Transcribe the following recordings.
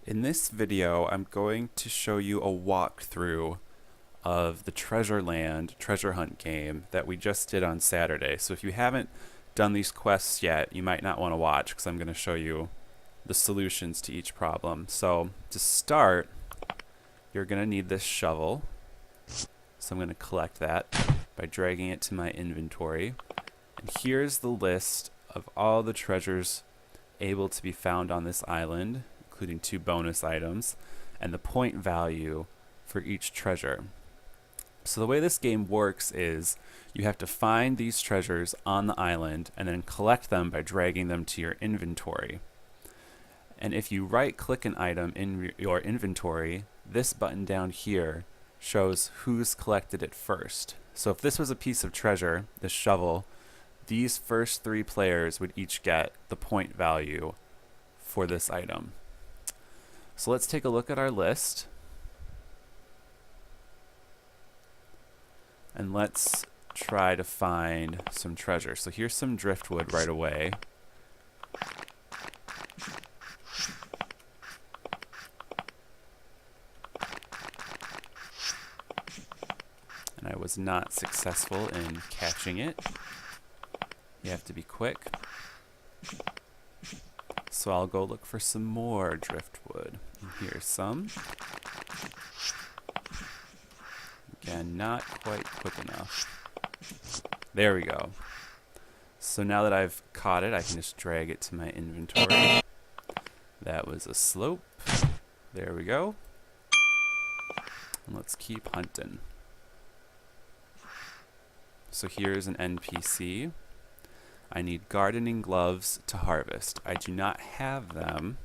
In this video, I'm going to show you a walkthrough of the treasure hunt game that we just did on Saturday. So if you haven't done these quests yet, you might not want to watch because I'm going to show you the solutions to each problem. So to start, you're going to need this shovel. So I'm going to collect that by dragging it to my inventory. And here's the list of all the treasures able to be found on this island, including 2 bonus items, and the point value for each treasure. So the way this game works is you have to find these treasures on the island and then collect them by dragging them to your inventory. And if you right-click an item in your inventory, this button down here shows who's collected it first. So if this was a piece of treasure, this shovel, these first 3 players would each get the point value for this item. So let's take a look at our list. And let's try to find some treasure. So here's some driftwood right away. And I was not successful in catching it. You have to be quick. So I'll go look for some more driftwood. And here's some. Again, not quite quick enough. There we go. So now that I've caught it, I can just drag it to my inventory. That was a slope. There we go. And let's keep hunting. So here's an NPC. I need gardening gloves to harvest. I do not have them,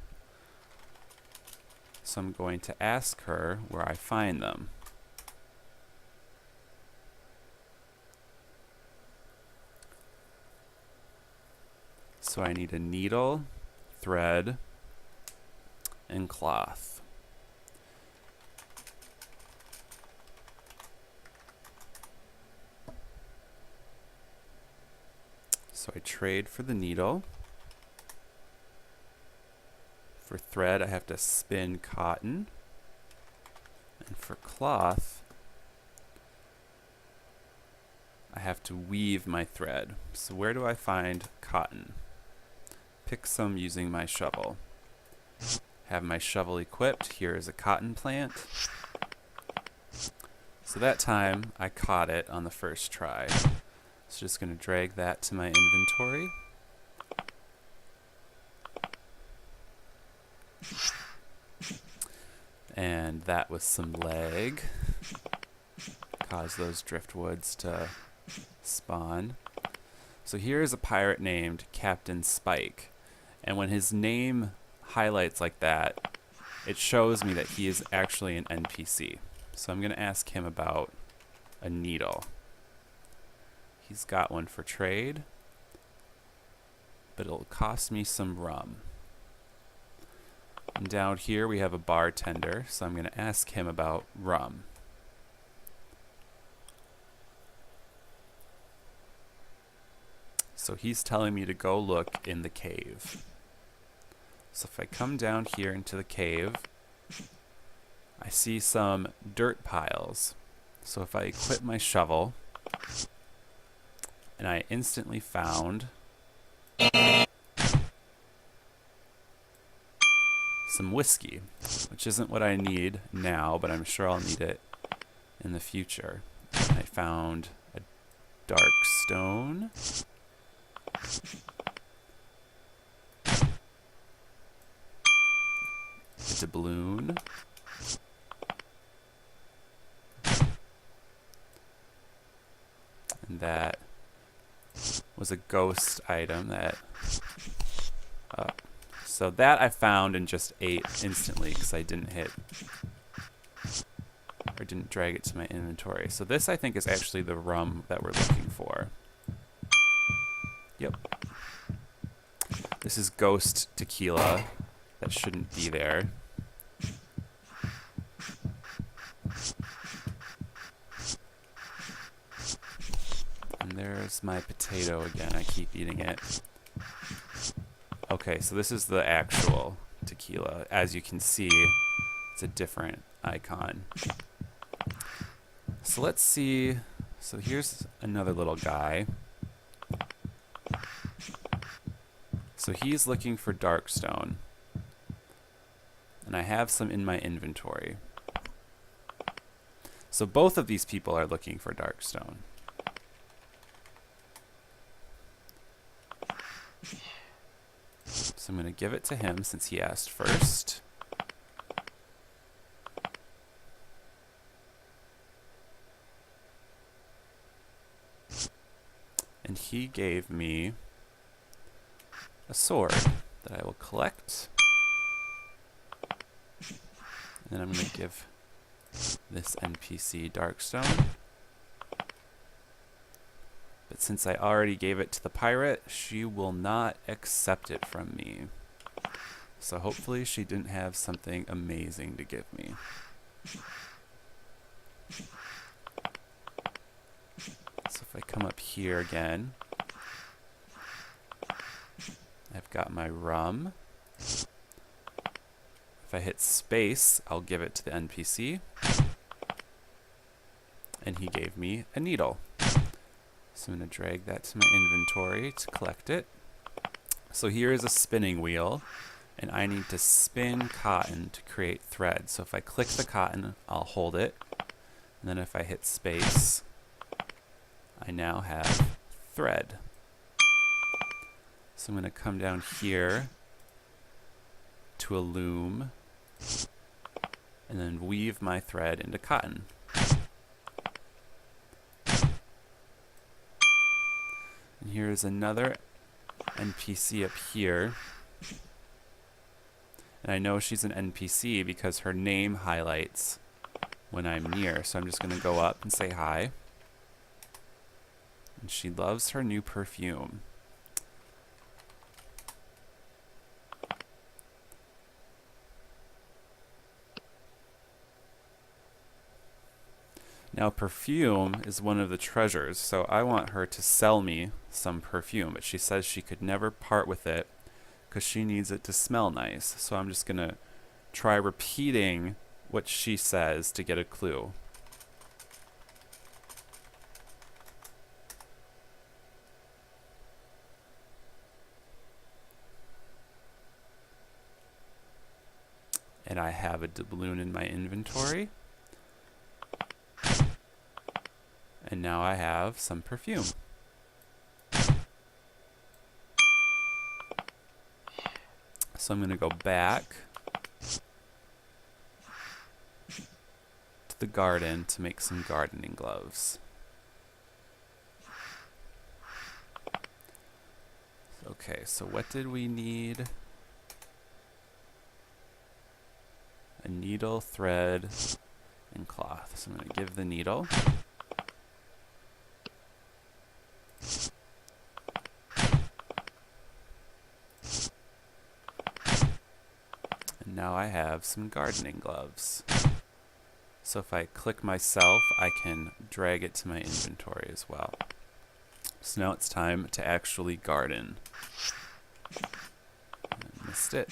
so I'm going to ask her where I find them. So I need a needle, thread, and cloth. So I trade for the needle. For thread, I have to spin cotton. And for cloth, I have to weave my thread. So where do I find cotton? Pick some using my shovel. Have my shovel equipped. Here is a cotton plant. So that time, I caught it on the first try. So just going to drag that to my inventory. And that was some lag. Caused those driftwoods to spawn. So here's a pirate named Captain Spike. And when his name highlights like that, it shows me that he is actually an NPC. So I'm going to ask him about a needle. He's got one for trade, but it'll cost me some rum. And down here we have a bartender, so I'm going to ask him about rum. So he's telling me to go look in the cave. So if I come down here into the cave, I see some dirt piles. So if I equip my shovel, and I instantly found some whiskey, which isn't what I need now, but I'm sure I'll need it in the future. And I found a dark stone, a doubloon, and that was a ghost item that so that I found and just ate instantly because I didn't hit or didn't drag it to my inventory. So this I think is actually the rum that we're looking for. Yep. This is ghost tequila. That shouldn't be there. And there's my potato again. I keep eating it. Okay, so this is the actual tequila. As you can see, it's a different icon. So let's see. So here's another little guy. So he's looking for darkstone. And I have some in my inventory. So both of these people are looking for darkstone. So I'm going to give it to him since he asked first. And he gave me a sword that I will collect. And then I'm going to give this NPC darkstone. But since I already gave it to the pirate, she will not accept it from me. So hopefully she didn't have something amazing to give me. So if I come up here again, I've got my rum. If I hit space, I'll give it to the NPC. And he gave me a needle. So I'm going to drag that to my inventory to collect it. So here is a spinning wheel, and I need to spin cotton to create thread. So if I click the cotton, I'll hold it. And then if I hit space, I now have thread. So I'm going to come down here to a loom and then weave my thread into cotton. And here's another NPC up here. And I know she's an NPC because her name highlights when I'm near. So I'm just going to go up and say hi. And she loves her new perfume. Now perfume is one of the treasures, so I want her to sell me some perfume, but she says she could never part with it because she needs it to smell nice. So I'm just going to try repeating what she says to get a clue. And I have a doubloon in my inventory. And now I have some perfume. So I'm going to go back to the garden to make some gardening gloves. Okay, so what did we need? A needle, thread, and cloth. So I'm going to give the needle. And now I have some gardening gloves. So if I click myself, I can drag it to my inventory as well. So now it's time to actually garden. I missed it.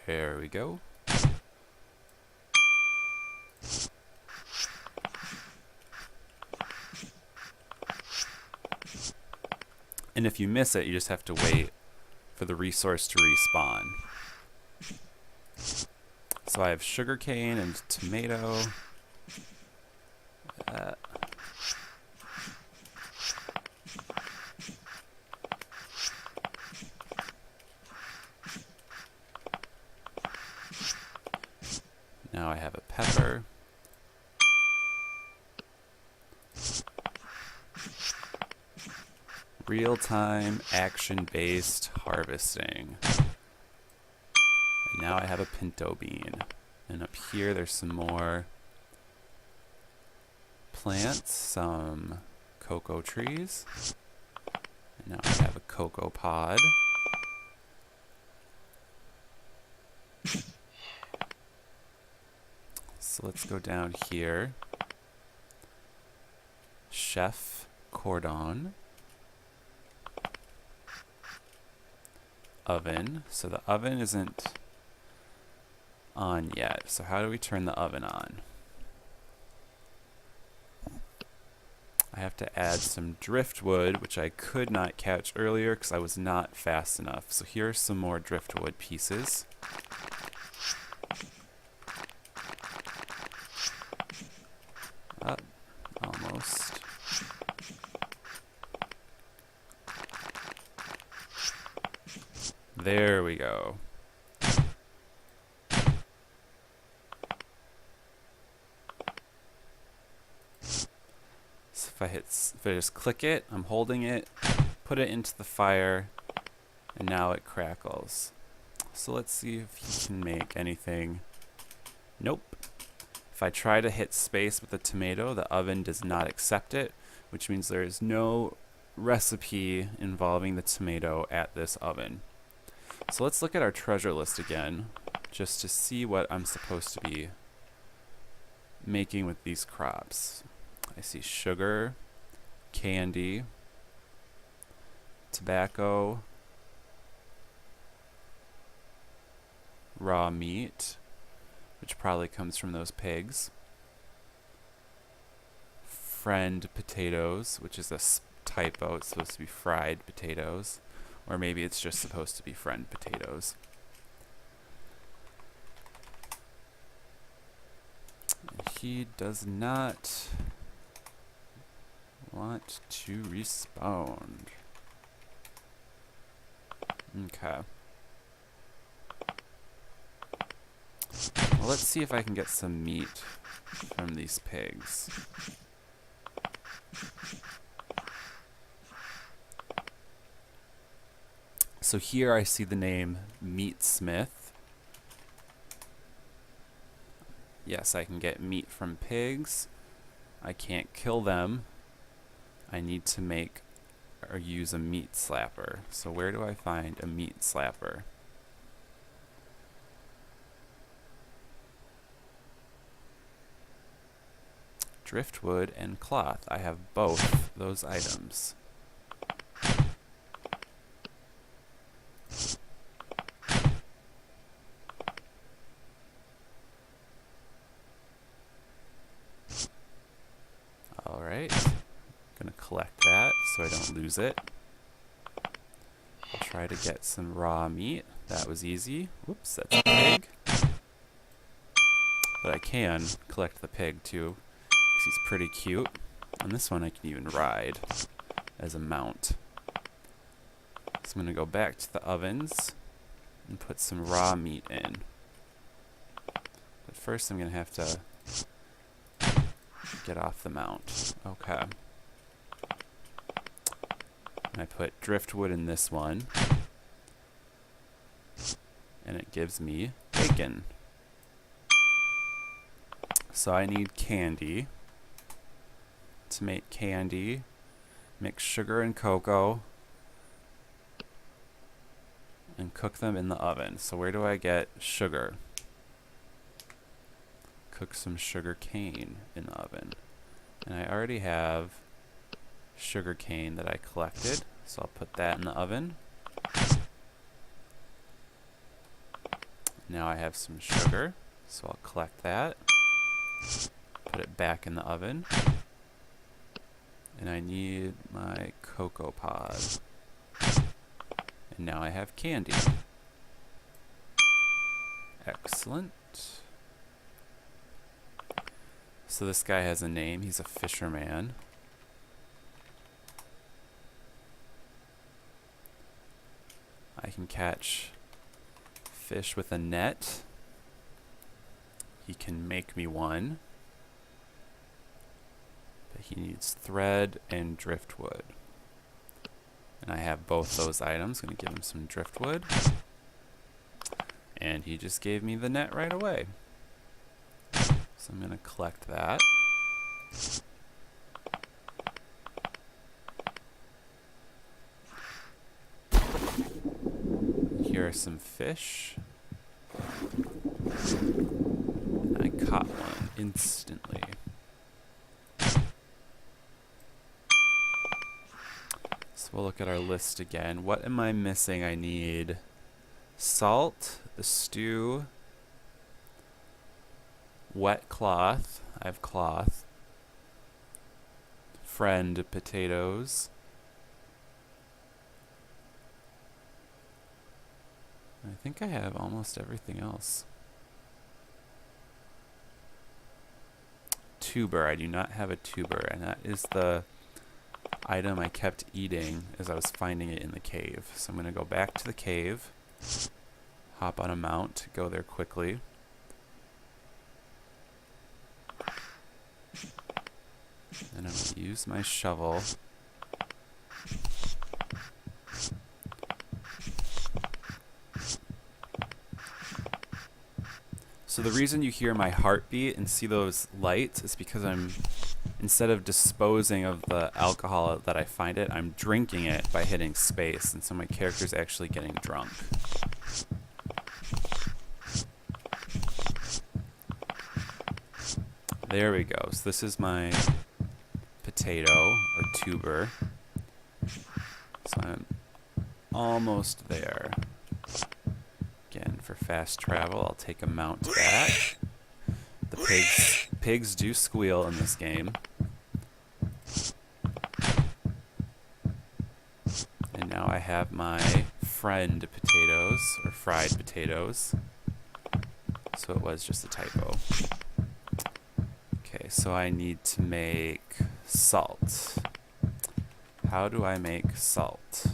There we go. And if you miss it, you just have to wait for the resource to respawn. So I have sugarcane and tomato. Now I have a pepper. Real-time, action-based harvesting. And now I have a pinto bean. And up here there's some more plants, some cocoa trees. And now I have a cocoa pod. So let's go down here. Chef cordon. oven. So the oven isn't on yet. So how do we turn the oven on? I have to add some driftwood, which I could not catch earlier because I was not fast enough. So here are some more driftwood pieces. Almost. There we go. So if I just click it, I'm holding it, put it into the fire, and now it crackles. So let's see if you can make anything. Nope. If I try to hit space with the tomato, the oven does not accept it, which means there is no recipe involving the tomato at this oven. So let's look at our treasure list again, just to see what I'm supposed to be making with these crops. I see sugar, candy, tobacco, raw meat, which probably comes from those pigs, friend potatoes, which is a typo, it's supposed to be fried potatoes, or maybe it's just supposed to be friend potatoes. He does not want to respawn. Okay. Well, let's see if I can get some meat from these pigs. So here I see the name Meatsmith. Yes, I can get meat from pigs. I can't kill them. I need to make or use a meat slapper. So where do I find a meat slapper? Driftwood and cloth. I have both those items. Alright, I'm gonna collect that so I don't lose it. I'll try to get some raw meat. That was easy. Whoops, that's a pig. But I can collect the pig too, because he's pretty cute. And this one I can even ride as a mount. So I'm gonna go back to the ovens and put some raw meat in. But first I'm gonna have to get off the mount. Okay. I put driftwood in this one, and it gives me bacon. So I need candy. To make candy, mix sugar and cocoa, and cook them in the oven. So where do I get sugar? Cook some sugar cane in the oven. And I already have sugar cane that I collected, so I'll put that in the oven. Now I have some sugar, so I'll collect that, put it back in the oven, and I need my cocoa pod. And now I have candy. Excellent. So this guy has a name, he's a fisherman. I can catch fish with a net. He can make me one. But he needs thread and driftwood. And I have both those items. I'm going to give him some driftwood. And he just gave me the net right away. So I'm going to collect that. Here are some fish. I caught one instantly. So we'll look at our list again. What am I missing? I need Salt, the stew, wet cloth. I have cloth. Friend potatoes. I think I have almost everything else. Tuber. I do not have a tuber, and that is the item I kept eating as I was finding it in the cave. So I'm going to go back to the cave, hop on a mount, go there quickly. And I'm going to use my shovel. So the reason you hear my heartbeat and see those lights is because instead of disposing of the alcohol that I find it, I'm drinking it by hitting space, and so my character's actually getting drunk. There we go. So this is my potato, or tuber. So I'm almost there. Again, for fast travel, I'll take a mount back. The pigs do squeal in this game. And now I have my friend potatoes, or fried potatoes. So it was just a typo. Okay, so I need to make salt. How do I make salt?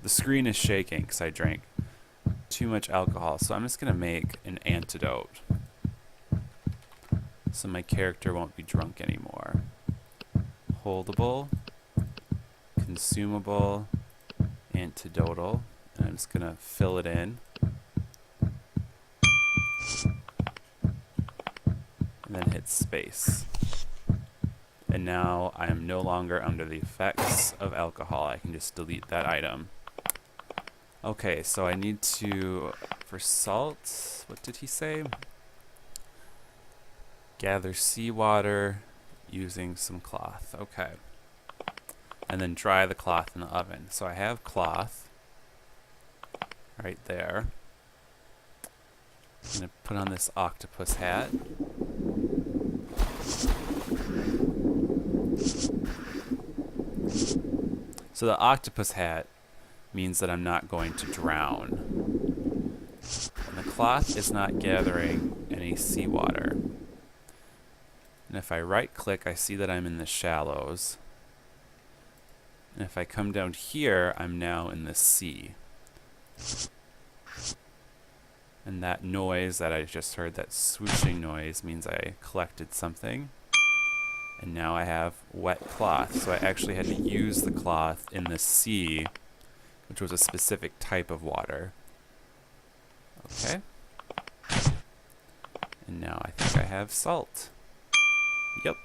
The screen is shaking because I drank too much alcohol, so I'm just going to make an antidote so my character won't be drunk anymore. Holdable, consumable, antidotal, and I'm just going to fill it in. And then hit space. And now I am no longer under the effects of alcohol. I can just delete that item. Okay, so I need to, for salt, what did he say? Gather seawater using some cloth. Okay. And then dry the cloth in the oven. So I have cloth right there. I'm going to put on this octopus hat. So the octopus hat means that I'm not going to drown. And the cloth is not gathering any seawater. And if I right click, I see that I'm in the shallows. And if I come down here, I'm now in the sea. And that noise that I just heard, that swooshing noise, means I collected something. And now I have wet cloth. So I actually had to use the cloth in the sea, which was a specific type of water. Okay. And now I think I have salt. Yep.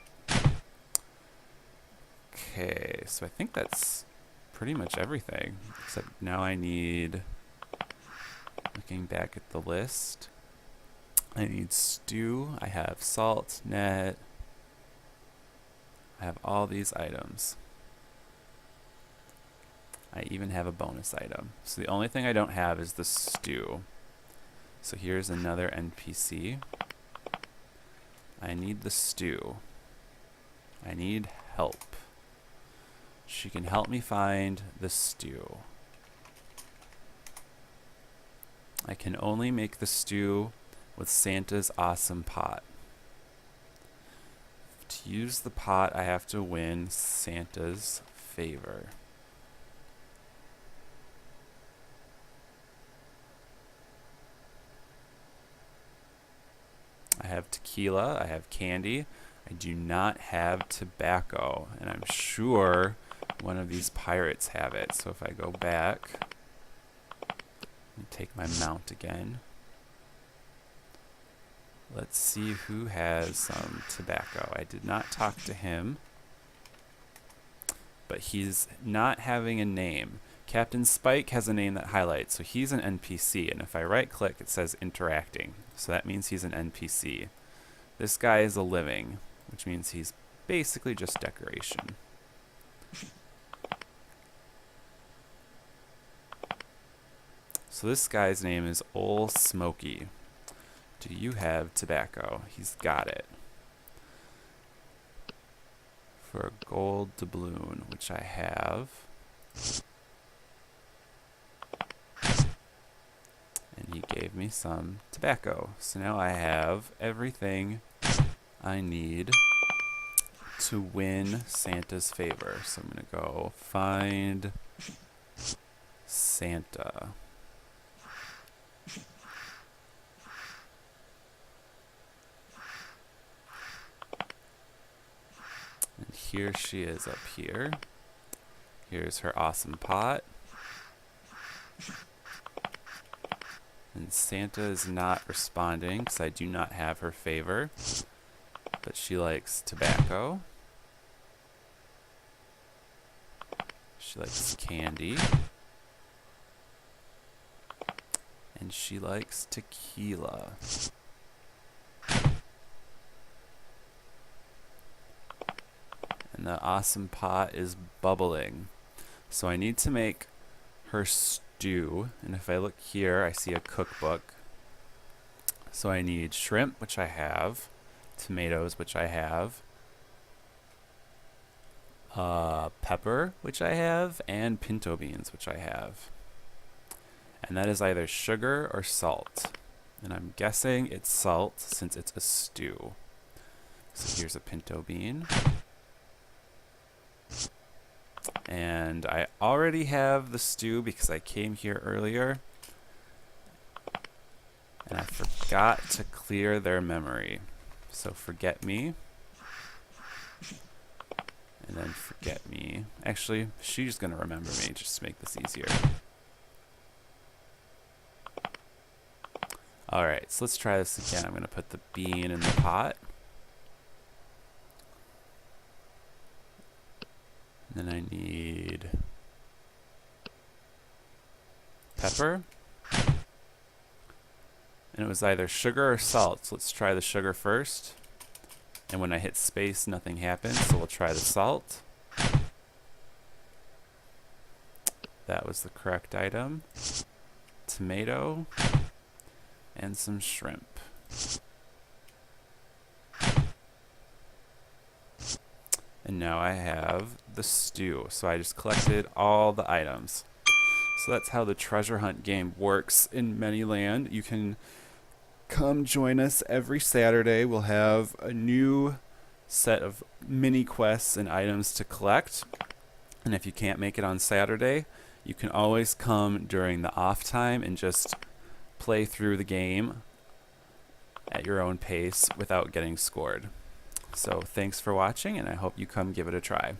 Okay, so I think that's pretty much everything. Except now I need, looking back at the list, I need stew. I have salt, net. I have all these items. I even have a bonus item. So the only thing I don't have is the stew. So here's another NPC. I need the stew. I need help. She can help me find the stew. I can only make the stew with Santa's awesome pot. To use the pot, I have to win Santa's favor. I have tequila, I have candy, I do not have tobacco, and I'm sure one of these pirates have it. So if I go back and take my mount again, let's see who has some tobacco. I did not talk to him, but he's not having a name. Captain Spike has a name that highlights, so he's an NPC, and if I right click it says interacting, so that means he's an NPC. This guy is a living, which means he's basically just decoration. So this guy's name is Ol Smoky. Do you have tobacco? He's got it. For a gold doubloon, which I have. And he gave me some tobacco. So now I have everything I need to win Santa's favor. So I'm going to go find Santa. And here she is up here. Here's her awesome pot. And Santa is not responding because I do not have her favor. But she likes tobacco. She likes candy. And she likes tequila. And the awesome pot is bubbling. So I need to make her stew. And if I look here, I see a cookbook. So I need shrimp, which I have. Tomatoes, which I have. Pepper, which I have. And pinto beans, which I have. And that is either sugar or salt. And I'm guessing it's salt since it's a stew. So here's a pinto bean. And I already have the stew because I came here earlier. And I forgot to clear their memory. So forget me. And then forget me. Actually, she's going to remember me just to make this easier. Alright, so let's try this again. I'm going to put the bean in the pot. And then I need pepper. And it was either sugar or salt. So let's try the sugar first. And when I hit space, nothing happens. So we'll try the salt. That was the correct item. Tomato. And some shrimp. And now I have the stew. So I just collected all the items. So that's how the treasure hunt game works in Manyland. You can come join us every Saturday. We'll have a new set of mini quests and items to collect. And if you can't make it on Saturday, you can always come during the off time and just play through the game at your own pace without getting scored. So thanks for watching, and I hope you come give it a try.